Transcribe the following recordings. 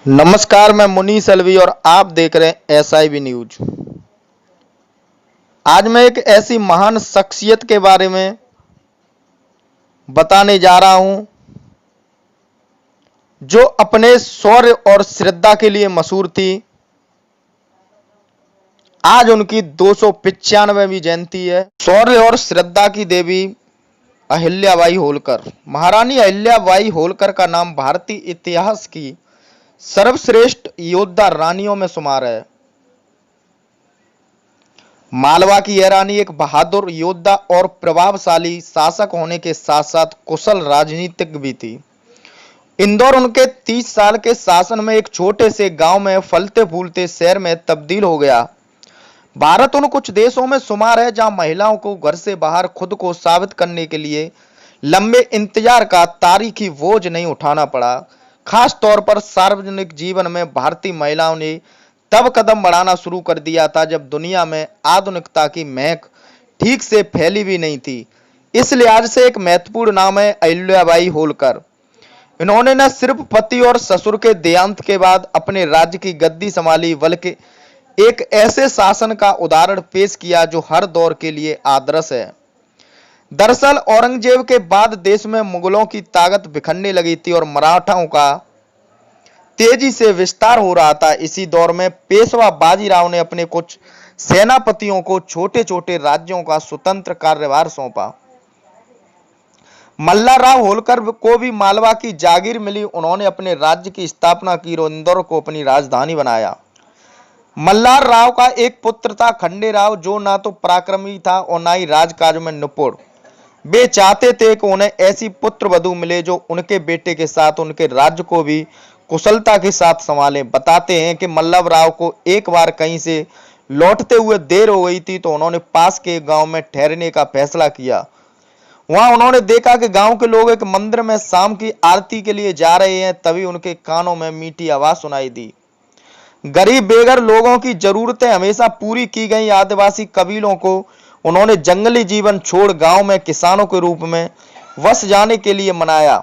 नमस्कार, मैं मुनीस अलवी और आप देख रहे हैं SIV न्यूज। आज मैं एक ऐसी महान शख्सियत के बारे में बताने जा रहा हूं जो अपने शौर्य और श्रद्धा के लिए मशहूर थी। आज उनकी 295वीं जयंती है। शौर्य और श्रद्धा की देवी अहिल्याबाई होलकर। महारानी अहिल्याबाई होलकर का नाम भारतीय इतिहास की सर्वश्रेष्ठ योद्धा रानियों में शुमार है। मालवा की यह रानी एक बहादुर योद्धा और प्रभावशाली शासक होने के साथ साथ कुशल राजनीतिक भी थी। इंदौर उनके 30 साल के शासन में एक छोटे से गांव में फलते फूलते शहर में तब्दील हो गया। भारत उन कुछ देशों में शुमार है जहां महिलाओं को घर से बाहर खुद को साबित करने के लिए लंबे इंतजार का तारीखी बोझ नहीं उठाना पड़ा। खास तौर पर सार्वजनिक जीवन में भारतीय महिलाओं ने तब कदम बढ़ाना शुरू कर दिया था जब दुनिया में आधुनिकता की महक ठीक से फैली भी नहीं थी। इस लिहाज से एक महत्वपूर्ण नाम है अहिल्याबाई होलकर। इन्होंने न सिर्फ पति और ससुर के देहांत के बाद अपने राज्य की गद्दी संभाली, बल्कि एक ऐसे शासन का उदाहरण पेश किया जो हर दौर के लिए आदर्श है। दरअसल औरंगजेब के बाद देश में मुगलों की ताकत बिखरने लगी थी और मराठाओं का तेजी से विस्तार हो रहा था। इसी दौर में पेशवा बाजीराव ने अपने कुछ सेनापतियों को छोटे छोटे राज्यों का स्वतंत्र कार्यभार सौंपा। मल्हारराव होलकर को भी मालवा की जागीर मिली। उन्होंने अपने राज्य की स्थापना की और इंदौर को अपनी राजधानी बनाया। मल्हारराव का एक पुत्र था खंडेराव, जो ना तो पराक्रमी था और ना ही राजकाज में निपुण। वे चाहते थे कि उन्हें ऐसी पुत्र वधू मिले जो उनके बेटे के साथ उनके राज्य को भी कुशलता के साथ संभाले। बताते हैं कि मल्हारराव को एक बार कहीं से लौटते हुए देर हो गई थी, तो उन्होंने पास के गांव में ठहरने का फैसला किया। वहां उन्होंने देखा कि गांव के लोग एक मंदिर में शाम की आरती के लिए जा रहे हैं। तभी उनके कानों में मीठी आवाज सुनाई दी। गरीब बेघर लोगों की जरूरतें हमेशा पूरी की गई आदिवासी कबीलों को उन्होंने जंगली जीवन छोड़ गांव में किसानों के रूप में बस जाने के लिए मनाया।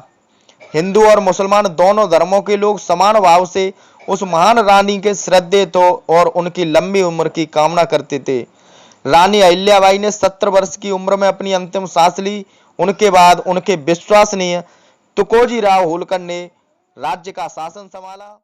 हिंदू और मुसलमान दोनों धर्मों के लोग समान भाव से उस महान रानी के श्रद्धे तो और उनकी लंबी उम्र की कामना करते थे। रानी अहिल्याबाई ने 70 वर्ष की उम्र में अपनी अंतिम सांस ली। उनके बाद उनके विश्वसनीय तुकोजी राव होलकर ने राज्य का शासन संभाला।